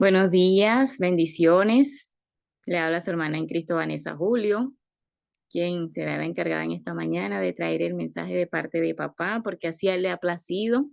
Buenos días, bendiciones. Le habla su hermana en Cristo, Vanessa Julio, quien será la encargada en esta mañana de traer el mensaje de parte de papá, porque así a él le ha placido.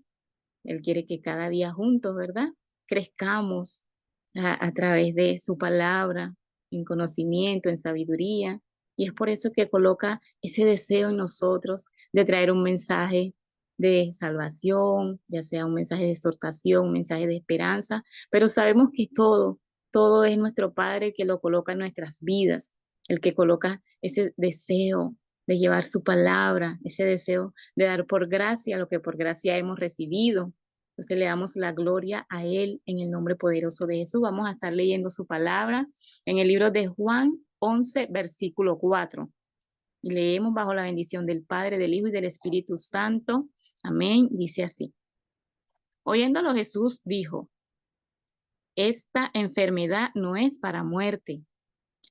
Él quiere que cada día juntos, ¿verdad? Crezcamos a través de su palabra, en conocimiento, en sabiduría. Y es por eso que coloca ese deseo en nosotros de traer un mensaje de salvación, ya sea un mensaje de exhortación, un mensaje de esperanza, pero sabemos que todo es nuestro Padre el que lo coloca en nuestras vidas, el que coloca ese deseo de llevar su palabra, ese deseo de dar por gracia lo que por gracia hemos recibido. Entonces le damos la gloria a Él en el nombre poderoso de Jesús. Vamos a estar leyendo su palabra en el libro de Juan 11, versículo 4. Y leemos bajo la bendición del Padre, del Hijo y del Espíritu Santo. Amén. Dice así. Oyéndolo Jesús dijo, esta enfermedad no es para muerte,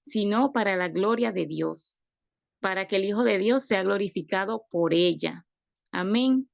sino para la gloria de Dios, para que el Hijo de Dios sea glorificado por ella. Amén.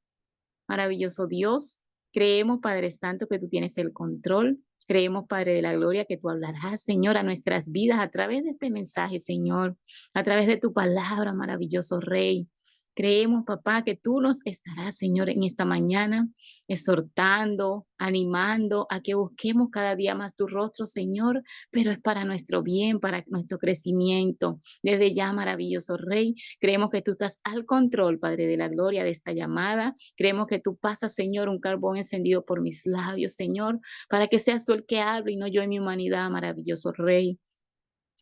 Maravilloso Dios, creemos, Padre Santo, que tú tienes el control. Creemos, Padre de la Gloria, que tú hablarás, Señor, a nuestras vidas a través de este mensaje, Señor, a través de tu palabra, maravilloso Rey. Creemos, papá, que tú nos estarás, Señor, en esta mañana, exhortando, animando a que busquemos cada día más tu rostro, Señor, pero es para nuestro bien, para nuestro crecimiento. Desde ya, maravilloso Rey, creemos que tú estás al control, Padre de la Gloria, de esta llamada. Creemos que tú pasas, Señor, un carbón encendido por mis labios, Señor, para que seas tú el que hable y no yo en mi humanidad, maravilloso Rey.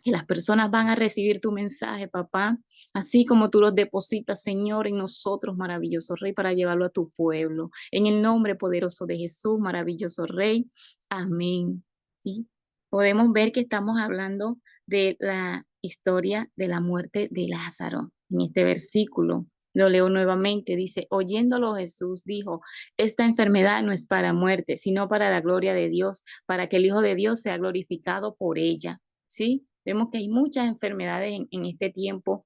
Que las personas van a recibir tu mensaje, papá, así como tú los depositas, Señor, en nosotros, maravilloso Rey, para llevarlo a tu pueblo. En el nombre poderoso de Jesús, maravilloso Rey. Amén. Y podemos ver que estamos hablando de la historia de la muerte de Lázaro en este versículo. Lo leo nuevamente, dice, oyéndolo Jesús dijo, esta enfermedad no es para muerte, sino para la gloria de Dios, para que el Hijo de Dios sea glorificado por ella. ¿Sí? Vemos que hay muchas enfermedades en este tiempo,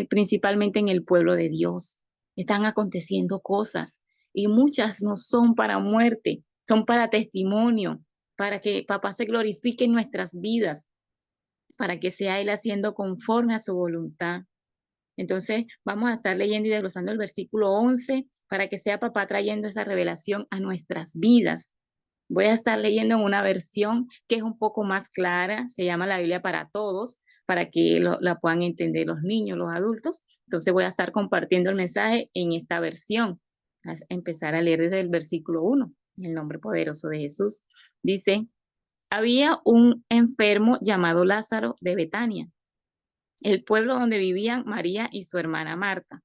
principalmente en el pueblo de Dios. Están aconteciendo cosas y muchas no son para muerte, son para testimonio, para que papá se glorifique en nuestras vidas, para que sea Él haciendo conforme a su voluntad. Entonces, vamos a estar leyendo y desglosando el versículo 11 para que sea papá trayendo esa revelación a nuestras vidas. Voy a estar leyendo en una versión que es un poco más clara, se llama la Biblia para todos, para que la puedan entender los niños, los adultos. Entonces voy a estar compartiendo el mensaje en esta versión. A empezar a leer desde el versículo 1, en el nombre poderoso de Jesús. Dice, había un enfermo llamado Lázaro de Betania, el pueblo donde vivían María y su hermana Marta.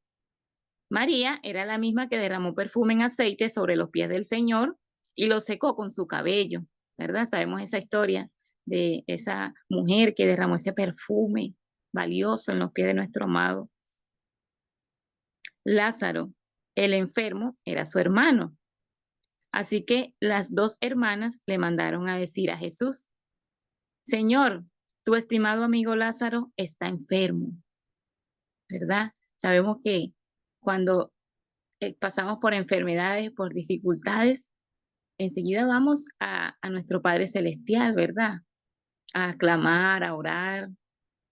María era la misma que derramó perfume en aceite sobre los pies del Señor y lo secó con su cabello, ¿verdad? Sabemos esa historia de esa mujer que derramó ese perfume valioso en los pies de nuestro amado. Lázaro, el enfermo, era su hermano. Así que las dos hermanas le mandaron a decir a Jesús, Señor, tu estimado amigo Lázaro está enfermo, ¿verdad? Sabemos que cuando pasamos por enfermedades, por dificultades, enseguida vamos a nuestro Padre Celestial, ¿verdad? A clamar, a orar,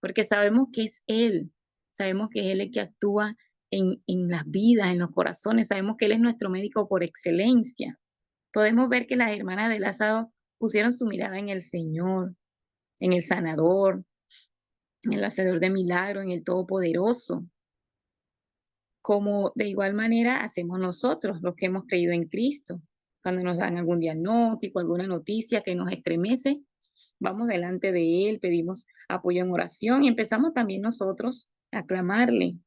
porque sabemos que es Él, sabemos que es Él el que actúa en las vidas, en los corazones, sabemos que Él es nuestro médico por excelencia. Podemos ver que las hermanas de Lázaro pusieron su mirada en el Señor, en el sanador, en el hacedor de milagros, en el Todopoderoso, como de igual manera hacemos nosotros, los que hemos creído en Cristo. Cuando nos dan algún diagnóstico, alguna noticia que nos estremece, vamos delante de Él, pedimos apoyo en oración y empezamos también nosotros a clamarle,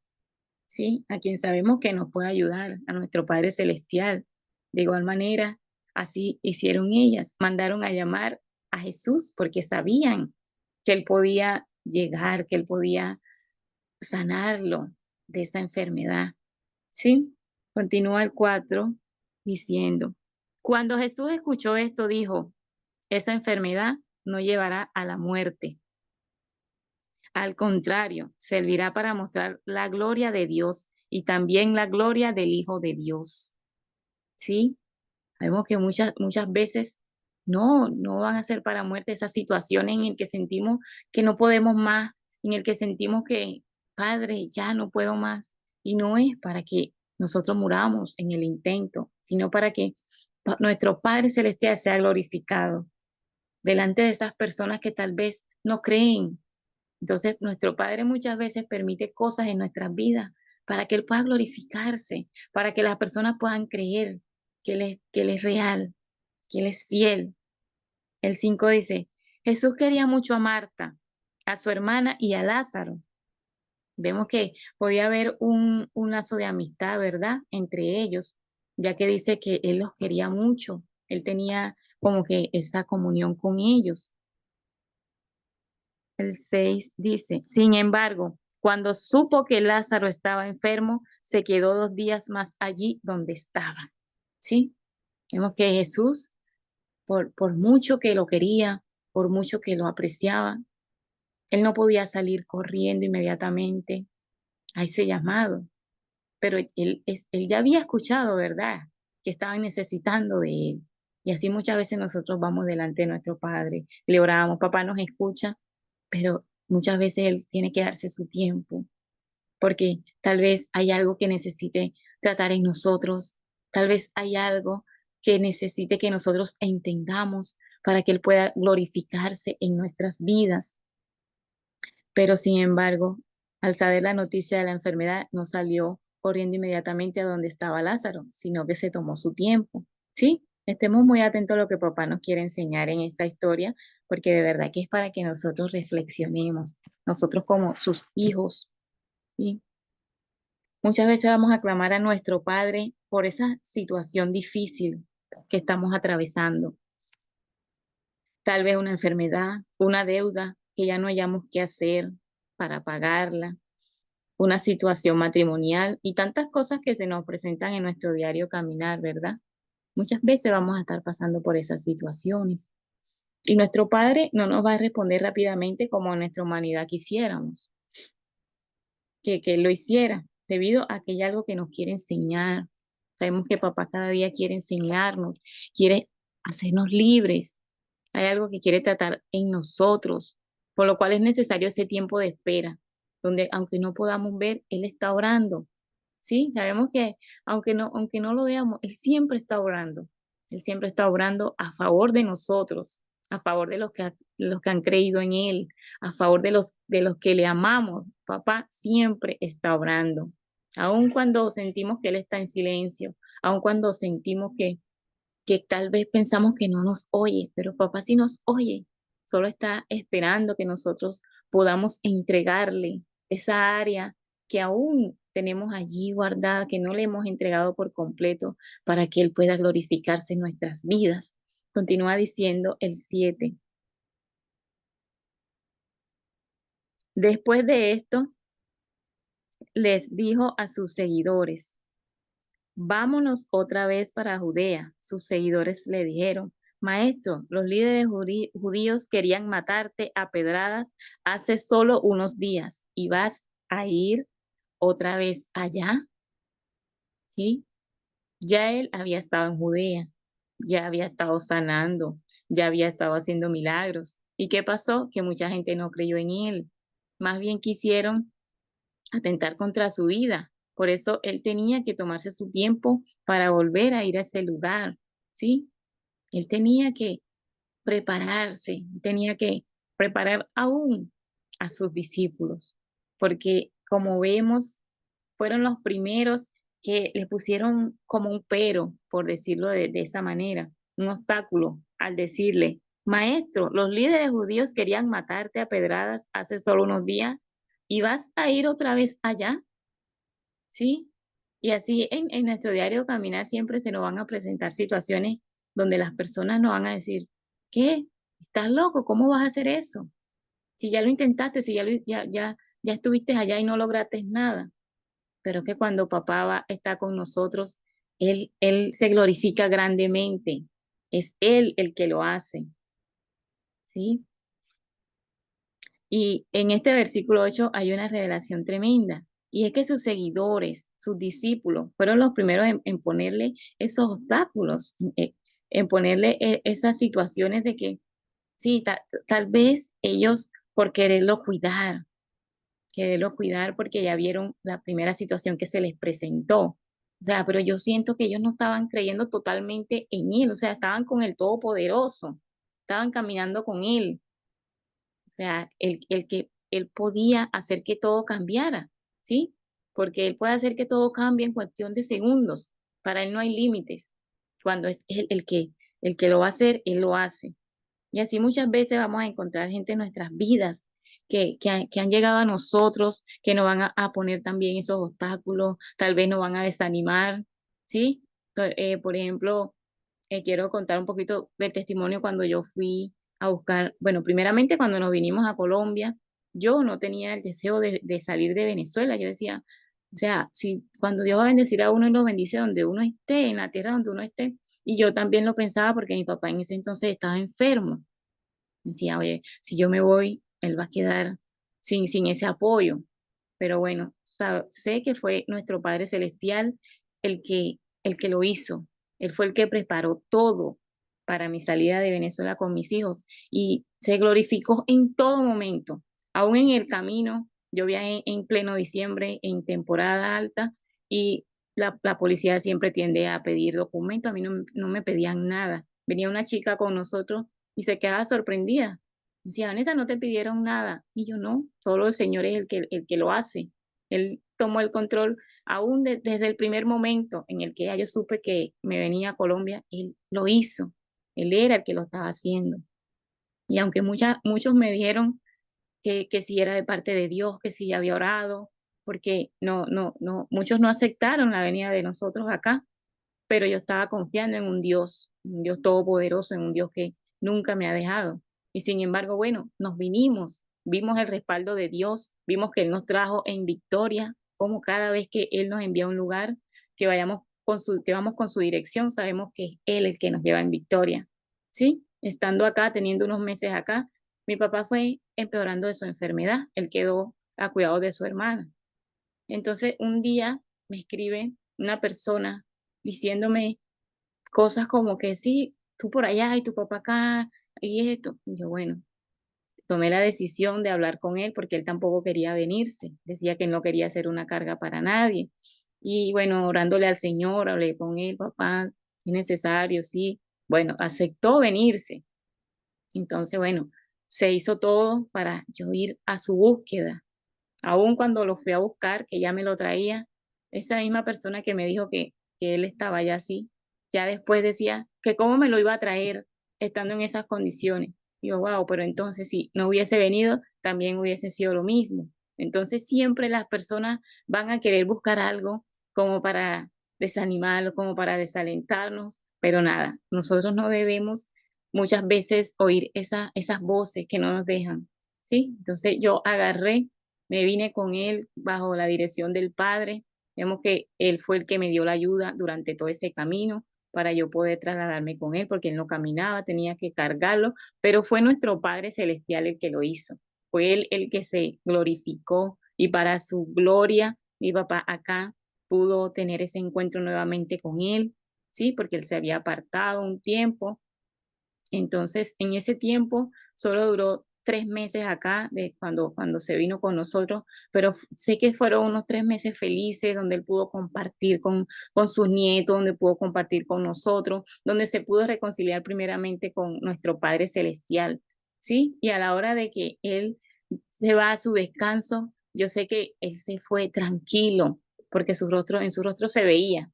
¿sí? A quien sabemos que nos puede ayudar, a nuestro Padre Celestial. De igual manera, así hicieron ellas, mandaron a llamar a Jesús porque sabían que Él podía llegar, que Él podía sanarlo de esa enfermedad. ¿Sí? Continúa el 4 diciendo, cuando Jesús escuchó esto, dijo, esa enfermedad no llevará a la muerte. Al contrario, servirá para mostrar la gloria de Dios y también la gloria del Hijo de Dios. ¿Sí? Sabemos que muchas veces no van a ser para muerte esas situaciones en el que sentimos que no podemos más, en el que sentimos que, Padre, ya no puedo más. Y no es para que nosotros muramos en el intento, sino para que nuestro Padre Celestial sea glorificado delante de esas personas que tal vez no creen. Entonces, nuestro Padre muchas veces permite cosas en nuestras vidas para que Él pueda glorificarse, para que las personas puedan creer que Él es real, que Él es fiel. El 5 dice, Jesús quería mucho a Marta, a su hermana y a Lázaro. Vemos que podía haber un lazo de amistad, ¿verdad? Entre ellos, ya que dice que Él los quería mucho. Él tenía como que esa comunión con ellos. El 6 dice, sin embargo, cuando supo que Lázaro estaba enfermo, se quedó 2 días más allí donde estaba. ¿Sí? Vemos que Jesús, por mucho que lo quería, por mucho que lo apreciaba, él no podía salir corriendo inmediatamente a ese llamado, pero él ya había escuchado, ¿verdad? Que estaban necesitando de él. Y así muchas veces nosotros vamos delante de nuestro Padre, le oramos, papá nos escucha, pero muchas veces Él tiene que darse su tiempo, porque tal vez hay algo que necesite tratar en nosotros, tal vez hay algo que necesite que nosotros entendamos para que Él pueda glorificarse en nuestras vidas. Pero sin embargo, al saber la noticia de la enfermedad, no salió corriendo inmediatamente a donde estaba Lázaro, sino que se tomó su tiempo. ¿Sí? Estemos muy atentos a lo que papá nos quiere enseñar en esta historia, porque de verdad que es para que nosotros reflexionemos, nosotros como sus hijos. ¿Sí? Muchas veces vamos a clamar a nuestro Padre por esa situación difícil que estamos atravesando. Tal vez una enfermedad, una deuda que ya no hayamos qué hacer para pagarla, una situación matrimonial y tantas cosas que se nos presentan en nuestro diario caminar, ¿verdad? Muchas veces vamos a estar pasando por esas situaciones y nuestro Padre no nos va a responder rápidamente como nuestra humanidad quisiéramos que Él lo hiciera, debido a que hay algo que nos quiere enseñar. Sabemos que papá cada día quiere enseñarnos, quiere hacernos libres. Hay algo que quiere tratar en nosotros, por lo cual es necesario ese tiempo de espera, donde aunque no podamos ver, Él está orando. Sí, sabemos que aunque no lo veamos, Él siempre está orando. Él siempre está orando a favor de nosotros, a favor de los que han creído en Él, a favor de los que le amamos. Papá siempre está orando. Aun cuando sentimos que Él está en silencio, aun cuando sentimos que tal vez pensamos que no nos oye, pero papá sí nos oye. Solo está esperando que nosotros podamos entregarle esa área que aún tenemos allí guardada, que no le hemos entregado por completo para que Él pueda glorificarse en nuestras vidas. Continúa diciendo el 7. Después de esto, les dijo a sus seguidores, vámonos otra vez para Judea. Sus seguidores le dijeron, Maestro, los líderes judíos querían matarte a pedradas hace solo unos días y vas a ir otra vez allá. ¿Sí? Ya él había estado en Judea, ya había estado sanando, ya había estado haciendo milagros. ¿Y qué pasó? Que mucha gente no creyó en él. Más bien quisieron atentar contra su vida. Por eso él tenía que tomarse su tiempo para volver a ir a ese lugar, ¿sí? Él tenía que prepararse, tenía que preparar aún a sus discípulos, porque como vemos, fueron los primeros que le pusieron como un pero, por decirlo de esa manera, un obstáculo al decirle, Maestro, los líderes judíos querían matarte a pedradas hace solo unos días y vas a ir otra vez allá. ¿Sí? Y así en nuestro diario caminar siempre se nos van a presentar situaciones donde las personas nos van a decir, ¿qué? ¿Estás loco? ¿Cómo vas a hacer eso? Si ya lo intentaste, si ya estuviste allá y no lograste nada. Pero que cuando papá está con nosotros, él se glorifica grandemente. Es Él el que lo hace. ¿Sí? Y en este versículo 8 hay una revelación tremenda, y es que sus seguidores, sus discípulos, fueron los primeros en ponerle esos obstáculos. en ponerle esas situaciones de que sí, tal vez ellos por quererlo cuidar porque ya vieron la primera situación que se les presentó. O sea, pero yo siento que ellos no estaban creyendo totalmente en él, o sea, estaban con el Todopoderoso, estaban caminando con él. O sea, el que él podía hacer que todo cambiara, ¿sí? Porque él puede hacer que todo cambie en cuestión de segundos. Para él no hay límites. Cuando es él el que lo va a hacer, él lo hace. Y así muchas veces vamos a encontrar gente en nuestras vidas que han llegado a nosotros, que nos van a poner también esos obstáculos, tal vez nos van a desanimar, ¿sí? Por ejemplo, quiero contar un poquito del testimonio cuando yo fui a buscar, bueno, primeramente cuando nos vinimos a Colombia, yo no tenía el deseo de salir de Venezuela. Yo decía, o sea, si cuando Dios va a bendecir a uno, Él lo bendice donde uno esté, en la tierra donde uno esté. Y yo también lo pensaba porque mi papá en ese entonces estaba enfermo. Decía, oye, si yo me voy, él va a quedar sin ese apoyo. Pero bueno, sé que fue nuestro Padre Celestial el que lo hizo. Él fue el que preparó todo para mi salida de Venezuela con mis hijos y se glorificó en todo momento. Aún en el camino, yo viajé en pleno diciembre, en temporada alta, y la policía siempre tiende a pedir documentos. A mí no me pedían nada. Venía una chica con nosotros y se quedaba sorprendida. Decía, Vanessa, no te pidieron nada. Y yo no, solo el Señor es el que lo hace. Él tomó el control aún desde el primer momento en el que ya yo supe que me venía a Colombia, él lo hizo. Él era el que lo estaba haciendo. Y aunque muchos me dijeron que si era de parte de Dios, que si había orado, porque muchos no aceptaron la venida de nosotros acá, pero yo estaba confiando en un Dios todopoderoso, en un Dios que nunca me ha dejado. Y sin embargo, bueno, nos vinimos, vimos el respaldo de Dios, vimos que Él nos trajo en victoria, como cada vez que Él nos envía a un lugar, que vamos con su dirección, sabemos que es Él el que nos lleva en victoria. ¿Sí? Estando acá, teniendo unos meses acá, mi papá fue empeorando de su enfermedad, él quedó a cuidado de su hermana. Entonces, un día me escribe una persona diciéndome cosas como que sí, tú por allá y tu papá acá y esto. Y yo, bueno, tomé la decisión de hablar con él porque él tampoco quería venirse. Decía que no quería ser una carga para nadie. Y bueno, orándole al Señor, hablé con él, papá, es necesario, sí. Bueno, aceptó venirse. Entonces, bueno, se hizo todo para yo ir a su búsqueda. Aún cuando lo fui a buscar, que ya me lo traía, esa misma persona que me dijo que él estaba ya así, ya después decía que cómo me lo iba a traer estando en esas condiciones. Y yo, wow, pero entonces si no hubiese venido, también hubiese sido lo mismo. Entonces siempre las personas van a querer buscar algo como para desanimarlos, como para desalentarnos, pero nada, nosotros no debemos muchas veces oír esas voces que no nos dejan, ¿sí? Entonces yo agarré, me vine con él bajo la dirección del Padre. Vemos que él fue el que me dio la ayuda durante todo ese camino para yo poder trasladarme con él, porque él no caminaba, tenía que cargarlo, pero fue nuestro Padre Celestial el que lo hizo. Fue él el que se glorificó y para su gloria, mi papá acá pudo tener ese encuentro nuevamente con él, ¿sí? Porque él se había apartado un tiempo. Entonces, en ese tiempo solo duró 3 meses acá, cuando se vino con nosotros, pero sé que fueron unos 3 meses felices donde él pudo compartir con sus nietos, donde pudo compartir con nosotros, donde se pudo reconciliar primeramente con nuestro Padre Celestial, ¿sí? Y a la hora de que él se va a su descanso, yo sé que él se fue tranquilo, porque en su rostro se veía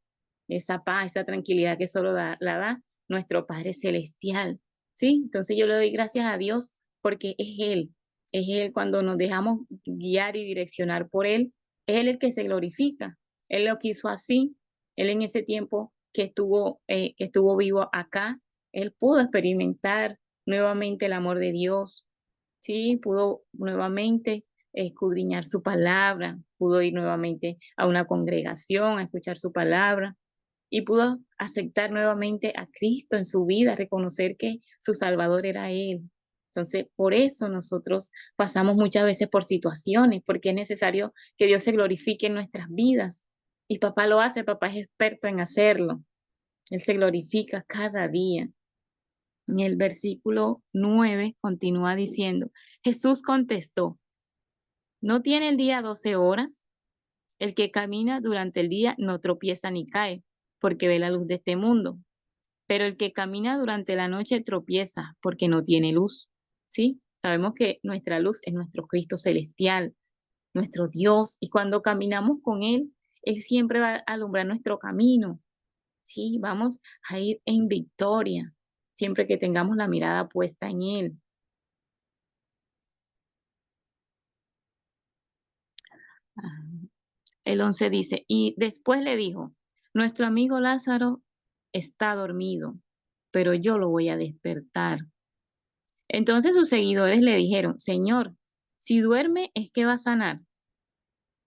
esa paz, esa tranquilidad que solo la da nuestro Padre Celestial. ¿Sí? Entonces yo le doy gracias a Dios porque es Él cuando nos dejamos guiar y direccionar por Él, es Él el que se glorifica. Él lo quiso así, Él en ese tiempo que estuvo vivo acá, Él pudo experimentar nuevamente el amor de Dios, ¿sí? Pudo nuevamente escudriñar su palabra, pudo ir nuevamente a una congregación a escuchar su palabra y pudo aceptar nuevamente a Cristo en su vida, reconocer que su Salvador era Él. Entonces, por eso nosotros pasamos muchas veces por situaciones, porque es necesario que Dios se glorifique en nuestras vidas. Y papá lo hace, papá es experto en hacerlo. Él se glorifica cada día. En el versículo 9 continúa diciendo, Jesús contestó, ¿no tiene el día 12 horas? El que camina durante el día no tropieza ni cae, porque ve la luz de este mundo. Pero el que camina durante la noche tropieza, porque no tiene luz. ¿Sí? Sabemos que nuestra luz es nuestro Cristo celestial, nuestro Dios, y cuando caminamos con Él, Él siempre va a alumbrar nuestro camino. ¿Sí? Vamos a ir en victoria, siempre que tengamos la mirada puesta en Él. Ah, el 11 dice, y después le dijo, nuestro amigo Lázaro está dormido, pero yo lo voy a despertar. Entonces sus seguidores le dijeron, Señor, si duerme es que va a sanar.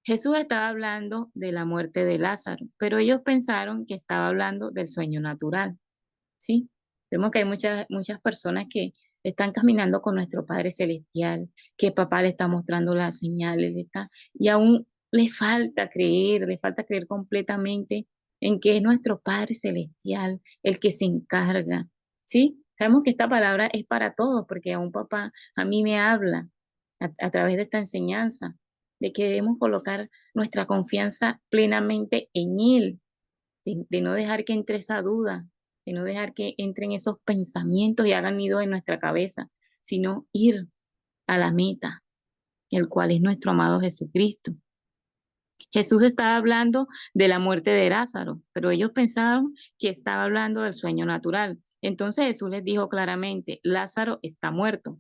Jesús estaba hablando de la muerte de Lázaro, pero ellos pensaron que estaba hablando del sueño natural. ¿Sí? Vemos que hay muchas personas que están caminando con nuestro Padre Celestial, que papá le está mostrando las señales, y aún le falta creer completamente en que es nuestro Padre Celestial el que se encarga, ¿sí? Sabemos que esta palabra es para todos, porque aún papá a mí me habla a través de esta enseñanza, de que debemos colocar nuestra confianza plenamente en Él, de no dejar que entre esa duda, de no dejar que entren esos pensamientos y hagan nido en nuestra cabeza, sino ir a la meta, el cual es nuestro amado Jesucristo. Jesús estaba hablando de la muerte de Lázaro, pero ellos pensaban que estaba hablando del sueño natural. Entonces Jesús les dijo claramente, Lázaro está muerto.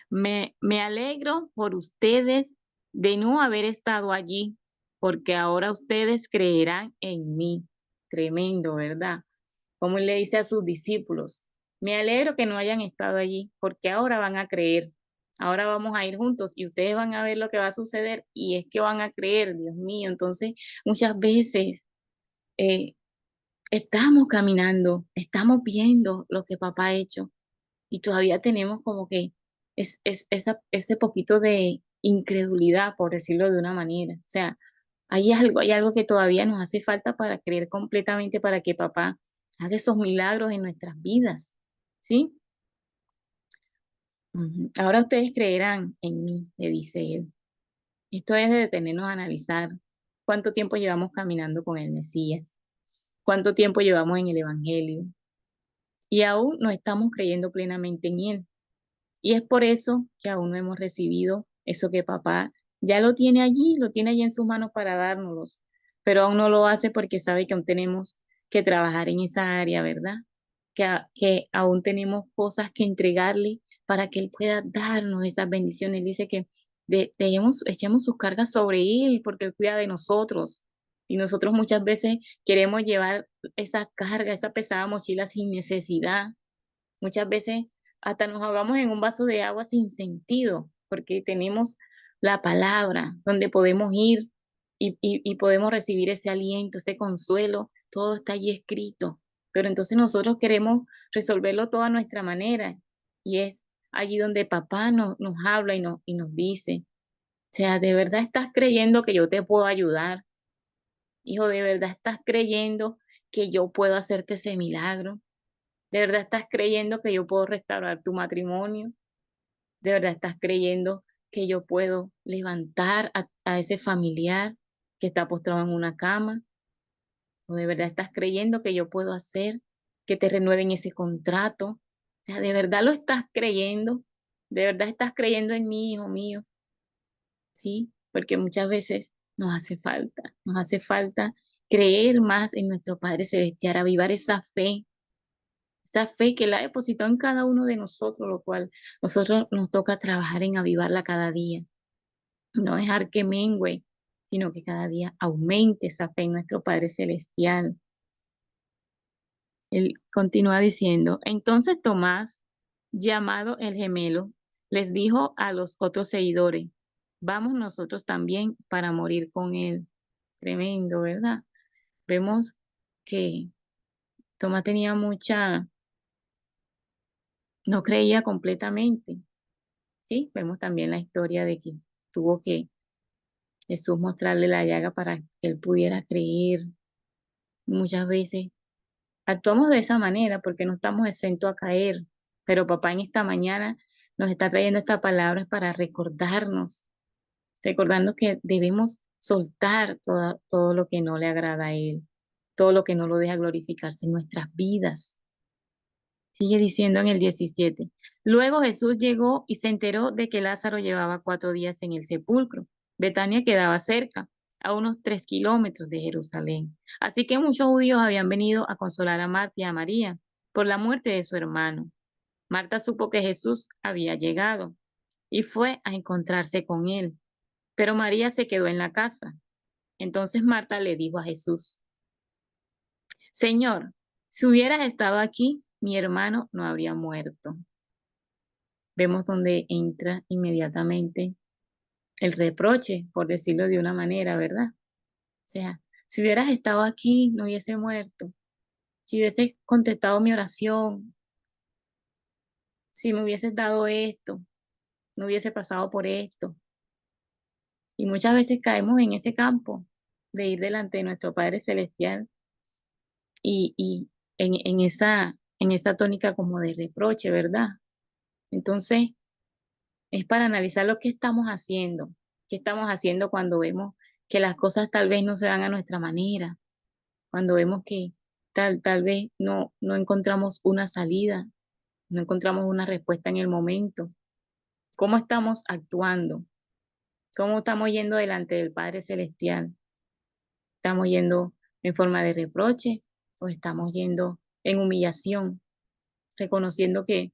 Me alegro por ustedes de no haber estado allí, porque ahora ustedes creerán en mí. Tremendo, ¿verdad? Como él le dice a sus discípulos, me alegro que no hayan estado allí, porque ahora van a creer. Ahora vamos a ir juntos y ustedes van a ver lo que va a suceder y es que van a creer, Dios mío. Entonces, muchas veces eh, estamos caminando, estamos viendo lo que papá ha hecho y todavía tenemos como que ese poquito de incredulidad, por decirlo de una manera. O sea, hay algo que todavía nos hace falta para creer completamente para que papá haga esos milagros en nuestras vidas, ¿sí? Ujú. Ahora ustedes creerán en mí, le dice él. Esto es de detenernos a analizar cuánto tiempo llevamos caminando con el Mesías, cuánto tiempo llevamos en el Evangelio y aún no estamos creyendo plenamente en él. Y es por eso que aún no hemos recibido eso que papá ya lo tiene allí en sus manos para dárnoslos, pero aún no lo hace porque sabe que aún tenemos que trabajar en esa área, ¿verdad? Que aún tenemos cosas que entregarle para que Él pueda darnos esas bendiciones. Él dice que echemos sus cargas sobre Él porque Él cuida de nosotros. Y nosotros muchas veces queremos llevar esa carga, esa pesada mochila sin necesidad. Muchas veces hasta nos ahogamos en un vaso de agua sin sentido, porque tenemos la palabra donde podemos ir y podemos recibir ese aliento, ese consuelo, todo está allí escrito. Pero entonces nosotros queremos resolverlo todo a nuestra manera y es allí donde papá nos habla y nos dice, o sea, ¿de verdad estás creyendo que yo te puedo ayudar? Hijo, ¿de verdad estás creyendo que yo puedo hacerte ese milagro? ¿De verdad estás creyendo que yo puedo restaurar tu matrimonio? ¿De verdad estás creyendo que yo puedo levantar a ese familiar que está postrado en una cama? ¿O de verdad estás creyendo que yo puedo hacer que te renueven ese contrato? O sea, ¿de verdad lo estás creyendo? ¿De verdad estás creyendo en mí, hijo mío? Sí, porque muchas veces nos hace falta creer más en nuestro Padre Celestial, avivar esa fe que la ha depositado en cada uno de nosotros, lo cual nosotros nos toca trabajar en avivarla cada día, no dejar que mengue, sino que cada día aumente esa fe en nuestro Padre Celestial. Él continúa diciendo, entonces Tomás, llamado el gemelo, les dijo a los otros seguidores, vamos nosotros también para morir con él. Tremendo, ¿verdad? Vemos que Tomás tenía no creía completamente. Sí, vemos también la historia de que tuvo que Jesús mostrarle la llaga para que él pudiera creer. Muchas veces actuamos de esa manera porque no estamos exentos a caer, pero papá en esta mañana nos está trayendo esta palabra para recordarnos, recordando que debemos soltar todo lo que no le agrada a Él, todo lo que no lo deja glorificarse en nuestras vidas. Sigue diciendo en el 17. Luego Jesús llegó y se enteró de que Lázaro llevaba 4 días en el sepulcro. Betania quedaba cerca, a unos 3 kilómetros de Jerusalén. Así que muchos judíos habían venido a consolar a Marta y a María por la muerte de su hermano. Marta supo que Jesús había llegado y fue a encontrarse con él, pero María se quedó en la casa. Entonces Marta le dijo a Jesús: Señor, si hubieras estado aquí, mi hermano no habría muerto. Vemos donde entra inmediatamente el reproche, por decirlo de una manera, ¿verdad? O sea, si hubieras estado aquí, no hubiese muerto. Si hubieses contestado mi oración, si me hubieses dado esto, no hubiese pasado por esto. Y muchas veces caemos en ese campo de ir delante de nuestro Padre Celestial y en esa tónica como de reproche, ¿verdad? Entonces, es para analizar lo que estamos haciendo, qué estamos haciendo cuando vemos que las cosas tal vez no se dan a nuestra manera, cuando vemos que tal vez no encontramos una salida, no encontramos una respuesta en el momento. ¿Cómo estamos actuando? ¿Cómo estamos yendo delante del Padre Celestial? ¿Estamos yendo en forma de reproche o estamos yendo en humillación, reconociendo que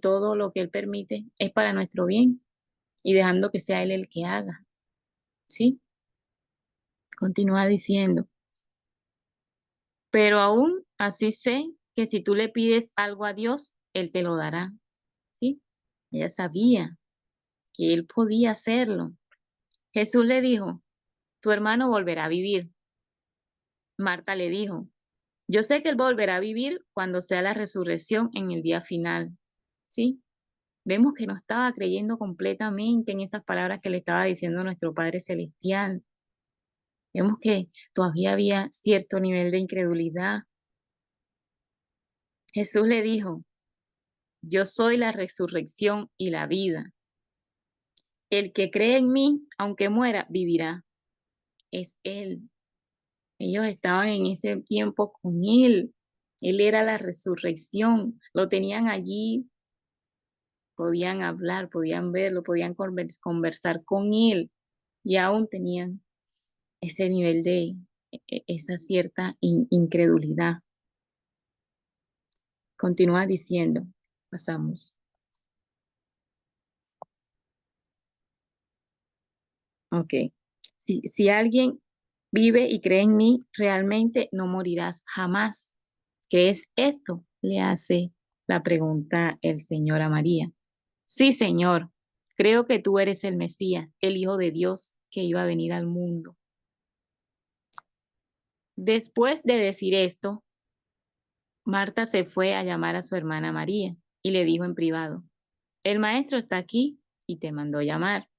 todo lo que Él permite es para nuestro bien y dejando que sea Él el que haga? ¿Sí? Continúa diciendo, pero aún así sé que si tú le pides algo a Dios, Él te lo dará. ¿Sí? Ella sabía que Él podía hacerlo. Jesús le dijo, tu hermano volverá a vivir. Marta le dijo, yo sé que Él volverá a vivir cuando sea la resurrección en el día final. ¿Sí? Vemos que no estaba creyendo completamente en esas palabras que le estaba diciendo nuestro Padre Celestial. Vemos que todavía había cierto nivel de incredulidad. Jesús le dijo, yo soy la resurrección y la vida. El que cree en mí, aunque muera, vivirá. Es Él. Ellos estaban en ese tiempo con Él. Él era la resurrección. Lo tenían allí, podían hablar, podían verlo, podían conversar con Él y aún tenían ese nivel de esa cierta incredulidad. Continúa diciendo, pasamos. Ok. Si alguien vive y cree en mí, realmente no morirás jamás. ¿Qué es esto? Le hace la pregunta el Señor a María. Sí, Señor, creo que tú eres el Mesías, el Hijo de Dios que iba a venir al mundo. Después de decir esto, Marta se fue a llamar a su hermana María y le dijo en privado, el maestro está aquí y te mandó llamar.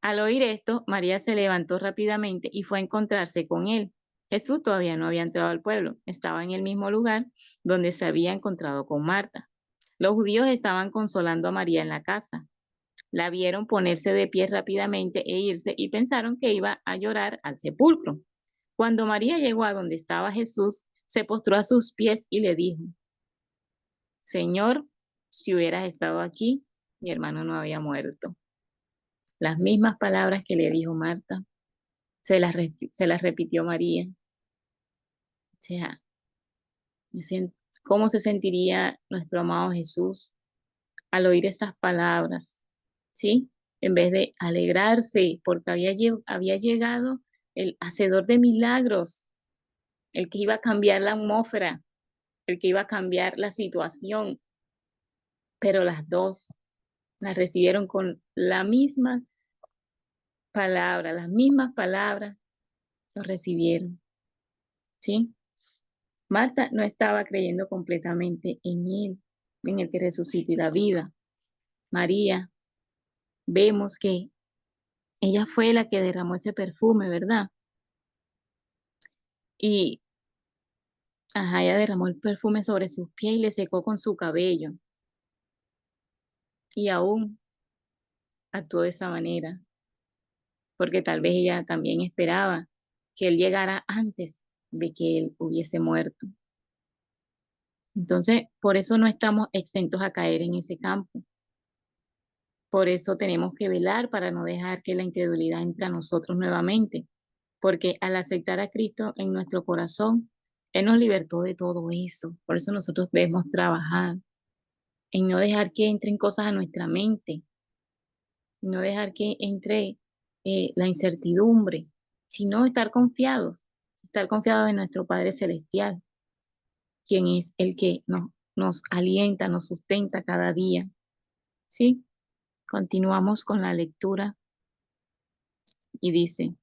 Al oír esto, María se levantó rápidamente y fue a encontrarse con él. Jesús todavía no había entrado al pueblo, estaba en el mismo lugar donde se había encontrado con Marta. Los judíos estaban consolando a María en la casa. La vieron ponerse de pie rápidamente e irse y pensaron que iba a llorar al sepulcro. Cuando María llegó a donde estaba Jesús, se postró a sus pies y le dijo, Señor, si hubieras estado aquí, mi hermano no había muerto. Las mismas palabras que le dijo Marta, se las repitió María. O sea, ¿cómo se sentiría nuestro amado Jesús al oír estas palabras? ¿Sí? En vez de alegrarse porque había llegado el hacedor de milagros, el que iba a cambiar la atmósfera, el que iba a cambiar la situación, pero las dos las recibieron con la misma palabra, las mismas palabras lo recibieron. ¿Sí? Marta no estaba creyendo completamente en Él, en el que resucita y da vida. María, vemos que ella fue la que derramó ese perfume, ¿verdad? Y, ajá, ella derramó el perfume sobre sus pies y le secó con su cabello. Y aún actuó de esa manera, porque tal vez ella también esperaba que él llegara antes de que él hubiese muerto. Entonces, por eso no estamos exentos a caer en ese campo. Por eso tenemos que velar para no dejar que la incredulidad entre a nosotros nuevamente, porque al aceptar a Cristo en nuestro corazón, Él nos libertó de todo eso. Por eso nosotros debemos trabajar en no dejar que entren cosas a nuestra mente, no dejar que entre la incertidumbre, sino estar confiados en nuestro Padre Celestial, quien es el que nos alienta, nos sustenta cada día. ¿Sí? Continuamos con la lectura y dice,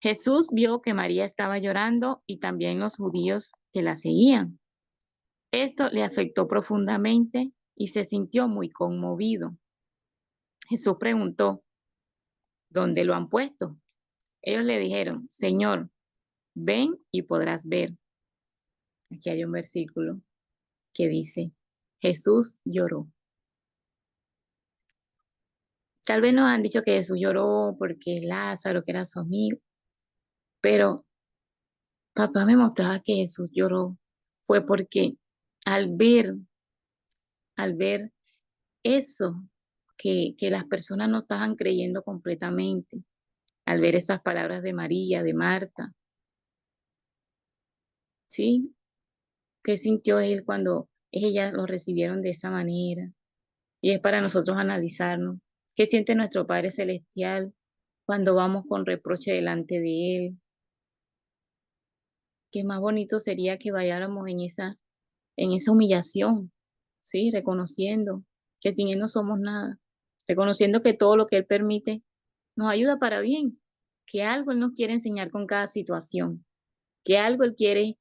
Jesús vio que María estaba llorando y también los judíos que la seguían. Esto le afectó profundamente y se sintió muy conmovido. Jesús preguntó, ¿dónde lo han puesto? Ellos le dijeron, Señor, ven y podrás ver. Aquí hay un versículo que dice, Jesús lloró. Tal vez nos han dicho que Jesús lloró porque Lázaro, que era su amigo, pero papá me mostraba que Jesús lloró. Fue porque al ver, al ver eso, que las personas no estaban creyendo completamente, al ver esas palabras de María, de Marta, ¿sí? ¿Qué sintió él cuando ellas lo recibieron de esa manera? Y es para nosotros analizarnos. ¿Qué siente nuestro Padre Celestial cuando vamos con reproche delante de Él? Qué más bonito sería que vayáramos en esa humillación, ¿sí? Reconociendo que sin Él no somos nada, reconociendo que todo lo que Él permite nos ayuda para bien, que algo Él nos quiere enseñar con cada situación, que algo Él quiere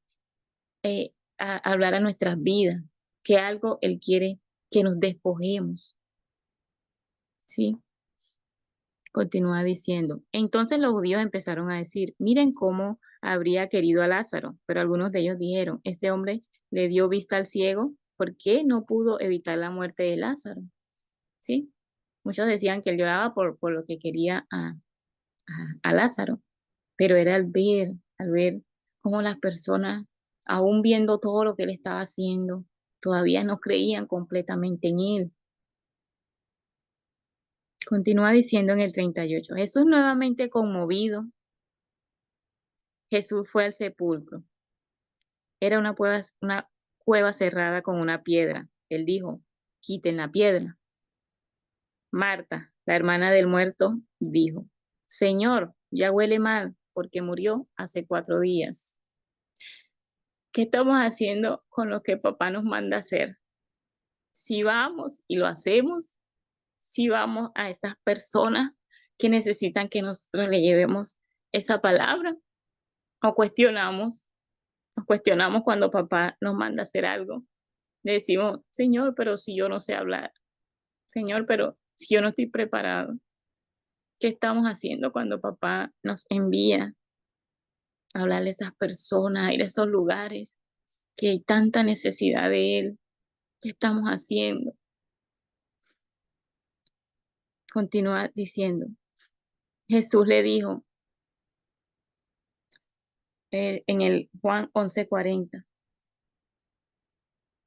hablar a nuestras vidas, que algo Él quiere que nos despojemos, ¿sí? Continúa diciendo, entonces los judíos empezaron a decir, miren cómo habría querido a Lázaro, pero algunos de ellos dijeron, este hombre le dio vista al ciego, ¿por qué no pudo evitar la muerte de Lázaro? ¿Sí? Muchos decían que él lloraba por lo que quería a Lázaro, pero era al ver cómo las personas, aún viendo todo lo que él estaba haciendo, todavía no creían completamente en él. Continúa diciendo en el 38, Jesús nuevamente conmovido, Jesús fue al sepulcro. Era una cueva cerrada con una piedra. Él dijo, quiten la piedra. Marta, la hermana del muerto, dijo, Señor, ya huele mal porque murió hace 4 días. ¿Qué estamos haciendo con lo que papá nos manda hacer? Si vamos y lo hacemos, si vamos a esas personas que necesitan que nosotros le llevemos esa palabra, o nos cuestionamos cuando papá nos manda hacer algo. Le decimos, Señor, pero si yo no sé hablar, Señor, pero si yo no estoy preparado, ¿qué estamos haciendo cuando papá nos envía a hablarle a esas personas, a ir a esos lugares que hay tanta necesidad de Él? ¿Qué estamos haciendo? Continúa diciendo, Jesús le dijo en el Juan 11:40,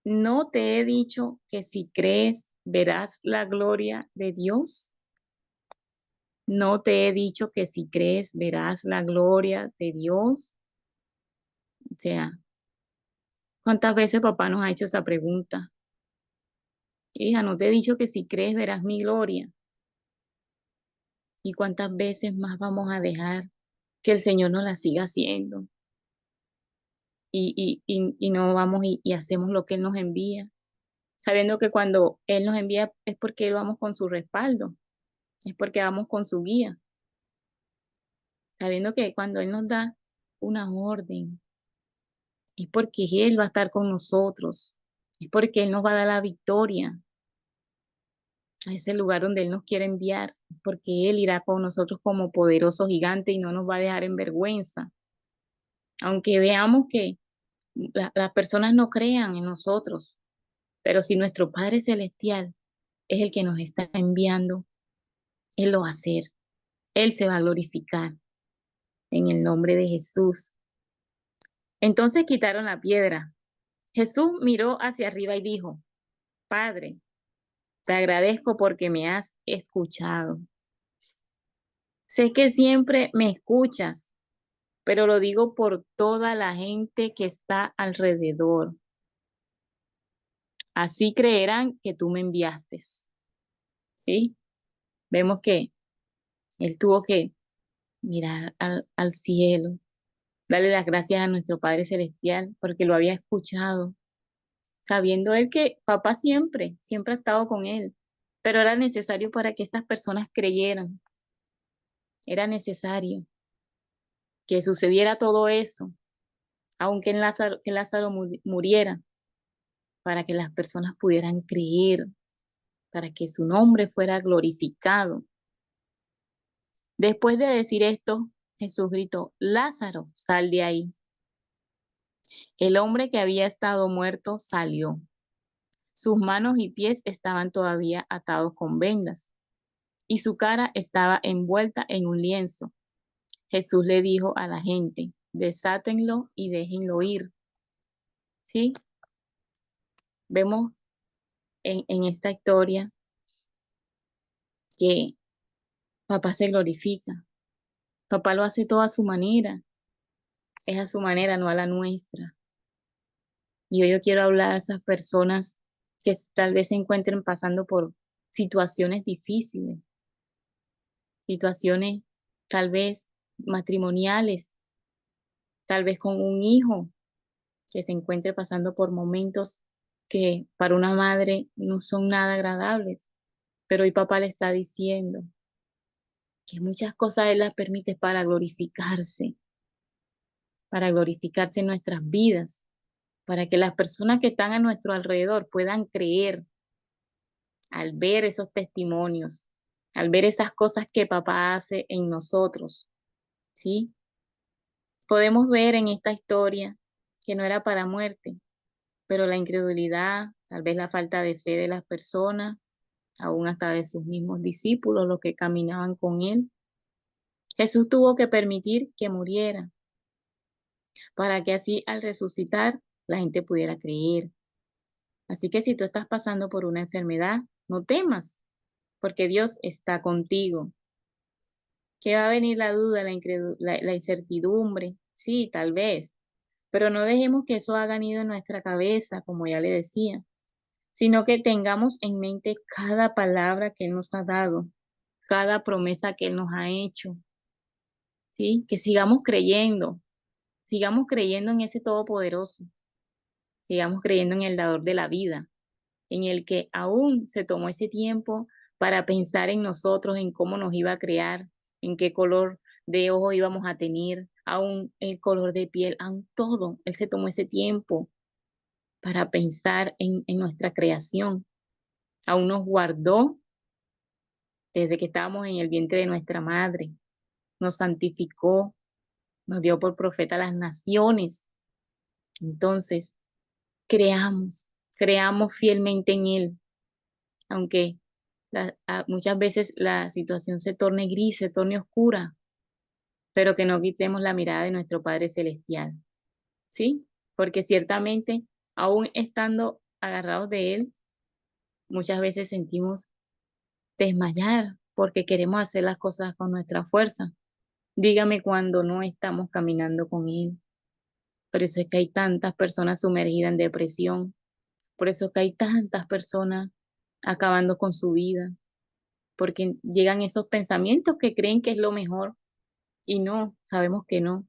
¿no te he dicho que si crees verás la gloria de Dios? ¿No te he dicho que si crees verás la gloria de Dios? O sea, ¿cuántas veces papá nos ha hecho esa pregunta? Hija, no te he dicho que si crees verás mi gloria. ¿Y cuántas veces más vamos a dejar que el Señor nos la siga haciendo? Y no vamos y hacemos lo que Él nos envía, sabiendo que cuando Él nos envía es porque vamos con su respaldo, es porque vamos con su guía, sabiendo que cuando Él nos da una orden, es porque Él va a estar con nosotros, es porque Él nos va a dar la victoria a ese lugar donde Él nos quiere enviar, porque Él irá con nosotros como poderoso gigante y no nos va a dejar en vergüenza. Aunque veamos que las personas no crean en nosotros, pero si nuestro Padre Celestial es el que nos está enviando, Él lo va a hacer. Él se va a glorificar en el nombre de Jesús. Entonces quitaron la piedra. Jesús miró hacia arriba y dijo, Padre, te agradezco porque me has escuchado. Sé que siempre me escuchas, pero lo digo por toda la gente que está alrededor. Así creerán que tú me enviaste. ¿Sí? Vemos que él tuvo que mirar al cielo, darle las gracias a nuestro Padre Celestial porque lo había escuchado, sabiendo él que papá siempre ha estado con él, pero era necesario para que estas personas creyeran, era necesario que sucediera todo eso, aunque que Lázaro muriera, para que las personas pudieran creer, para que su nombre fuera glorificado. Después de decir esto, Jesús gritó, Lázaro, sal de ahí. El hombre que había estado muerto salió. Sus manos y pies estaban todavía atados con vendas y su cara estaba envuelta en un lienzo. Jesús le dijo a la gente, desátenlo y déjenlo ir. ¿Sí? Vemos en esta historia que papá se glorifica. Papá lo hace todo a su manera. Es a su manera, no a la nuestra. Y hoy yo quiero hablar a esas personas que tal vez se encuentren pasando por situaciones difíciles, situaciones tal vez matrimoniales, tal vez con un hijo que se encuentre pasando por momentos que para una madre no son nada agradables. Pero hoy papá le está diciendo que muchas cosas él las permite para glorificarse en nuestras vidas, para que las personas que están a nuestro alrededor puedan creer al ver esos testimonios, al ver esas cosas que papá hace en nosotros, ¿sí? Podemos ver en esta historia que no era para muerte, pero la incredulidad, tal vez la falta de fe de las personas, aún hasta de sus mismos discípulos, los que caminaban con él, Jesús tuvo que permitir que muriera para que así al resucitar la gente pudiera creer. Así que si tú estás pasando por una enfermedad, no temas, porque Dios está contigo. Que va a venir la duda, la incertidumbre, sí, tal vez, pero no dejemos que eso haga nido en nuestra cabeza, como ya le decía, sino que tengamos en mente cada palabra que Él nos ha dado, cada promesa que Él nos ha hecho, ¿sí? Que sigamos creyendo en ese Todopoderoso, sigamos creyendo en el dador de la vida, en el que aún se tomó ese tiempo para pensar en nosotros, en cómo nos iba a crear, en qué color de ojos íbamos a tener, aún el color de piel, aún todo. Él se tomó ese tiempo para pensar en nuestra creación. Aún nos guardó desde que estábamos en el vientre de nuestra madre, nos santificó, nos dio por profeta a las naciones. Entonces, creamos fielmente en Él, aunque muchas veces la situación se torne gris, se torne oscura, pero que no quitemos la mirada de nuestro Padre Celestial, ¿sí? Porque ciertamente, aún estando agarrados de Él, muchas veces sentimos desmayar porque queremos hacer las cosas con nuestra fuerza. Dígame cuando no estamos caminando con Él. Por eso es que hay tantas personas sumergidas en depresión, por eso es que hay tantas personas acabando con su vida, porque llegan esos pensamientos que creen que es lo mejor y no, sabemos que no.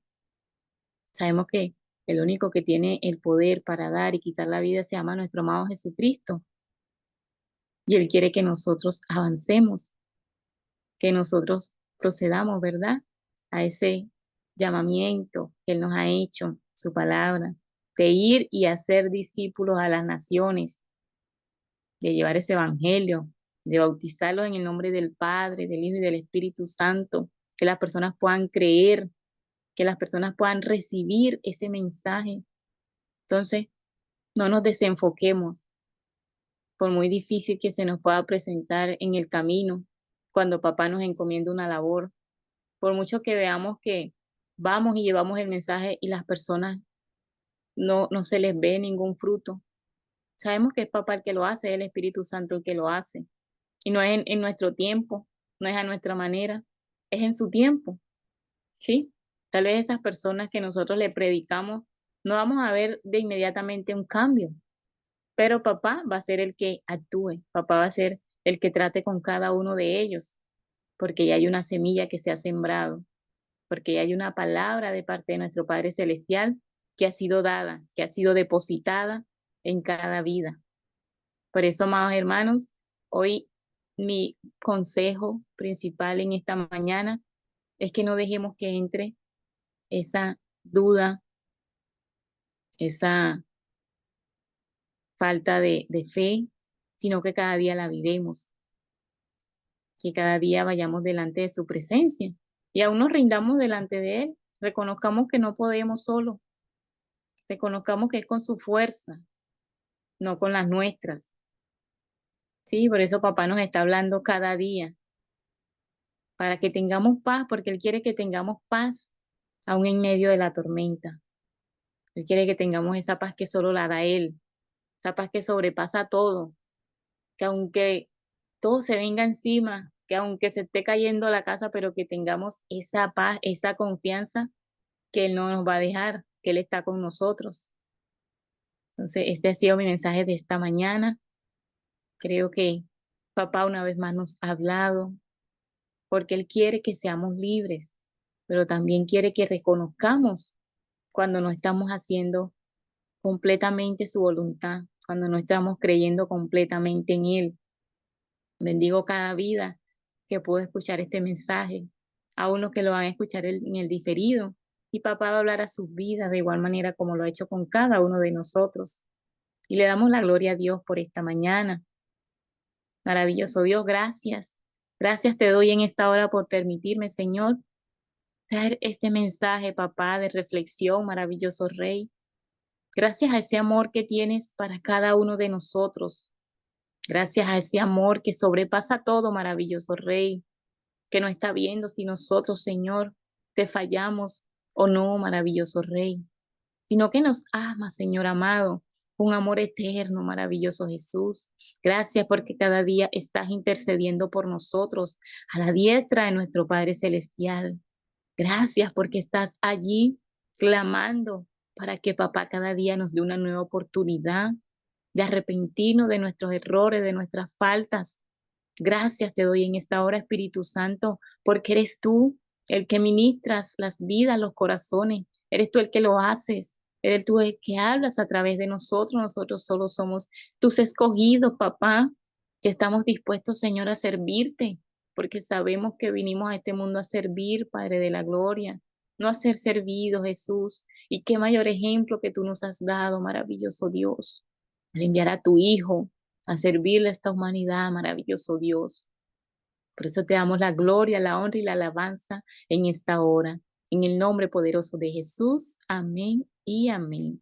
Sabemos que el único que tiene el poder para dar y quitar la vida se llama nuestro amado Jesucristo y Él quiere que nosotros avancemos, que nosotros procedamos, ¿verdad? A ese llamamiento que Él nos ha hecho, su palabra, de ir y hacer discípulos a las naciones, de llevar ese evangelio, de bautizarlos en el nombre del Padre, del Hijo y del Espíritu Santo, que las personas puedan creer que las personas puedan recibir ese mensaje. Entonces, no nos desenfoquemos, por muy difícil que se nos pueda presentar en el camino, cuando papá nos encomienda una labor, por mucho que veamos que vamos y llevamos el mensaje y las personas no se les ve ningún fruto. Sabemos que es papá el que lo hace, es el Espíritu Santo el que lo hace. Y no es en nuestro tiempo, no es a nuestra manera, es en su tiempo, ¿sí? Tal vez esas personas que nosotros le predicamos, no vamos a ver de inmediatamente un cambio, pero papá va a ser el que actúe, papá va a ser el que trate con cada uno de ellos, porque ya hay una semilla que se ha sembrado, porque ya hay una palabra de parte de nuestro Padre Celestial que ha sido dada, que ha sido depositada en cada vida. Por eso, amados hermanos, hoy mi consejo principal en esta mañana es que no dejemos que entre esa duda, esa falta de fe, sino que cada día la vivemos, que cada día vayamos delante de su presencia y aún nos rindamos delante de Él, reconozcamos que no podemos solo, reconozcamos que es con su fuerza, no con las nuestras. Sí, por eso papá nos está hablando cada día, para que tengamos paz, porque Él quiere que tengamos paz aún en medio de la tormenta. Él quiere que tengamos esa paz que solo la da Él, esa paz que sobrepasa todo, que aunque todo se venga encima, que aunque se esté cayendo la casa, pero que tengamos esa paz, esa confianza que Él no nos va a dejar, que Él está con nosotros. Entonces, este ha sido mi mensaje de esta mañana. Creo que papá una vez más nos ha hablado, porque Él quiere que seamos libres, pero también quiere que reconozcamos cuando no estamos haciendo completamente su voluntad, cuando no estamos creyendo completamente en Él. Bendigo cada vida que pudo escuchar este mensaje, a unos que lo van a escuchar en el diferido. Y papá va a hablar a sus vidas de igual manera como lo ha hecho con cada uno de nosotros. Y le damos la gloria a Dios por esta mañana. Maravilloso Dios, gracias. Gracias te doy en esta hora por permitirme, Señor, traer este mensaje, papá, de reflexión, maravilloso Rey. Gracias a ese amor que tienes para cada uno de nosotros. Gracias a ese amor que sobrepasa todo, maravilloso Rey, que no está viendo si nosotros, Señor, te fallamos o no, maravilloso Rey, sino que nos amas, Señor amado, un amor eterno, maravilloso Jesús. Gracias porque cada día estás intercediendo por nosotros a la diestra de nuestro Padre Celestial. Gracias porque estás allí clamando para que papá cada día nos dé una nueva oportunidad de arrepentirnos de nuestros errores, de nuestras faltas. Gracias te doy en esta hora, Espíritu Santo, porque eres tú el que ministras las vidas, los corazones. Eres tú el que lo haces. Eres tú el que hablas a través de nosotros. Nosotros solo somos tus escogidos, papá, que estamos dispuestos, Señor, a servirte, porque sabemos que vinimos a este mundo a servir, Padre de la Gloria, no a ser servidos, Jesús. Y qué mayor ejemplo que tú nos has dado, maravilloso Dios, al enviar a tu Hijo a servirle a esta humanidad, maravilloso Dios. Por eso te damos la gloria, la honra y la alabanza en esta hora. En el nombre poderoso de Jesús. Amén y amén.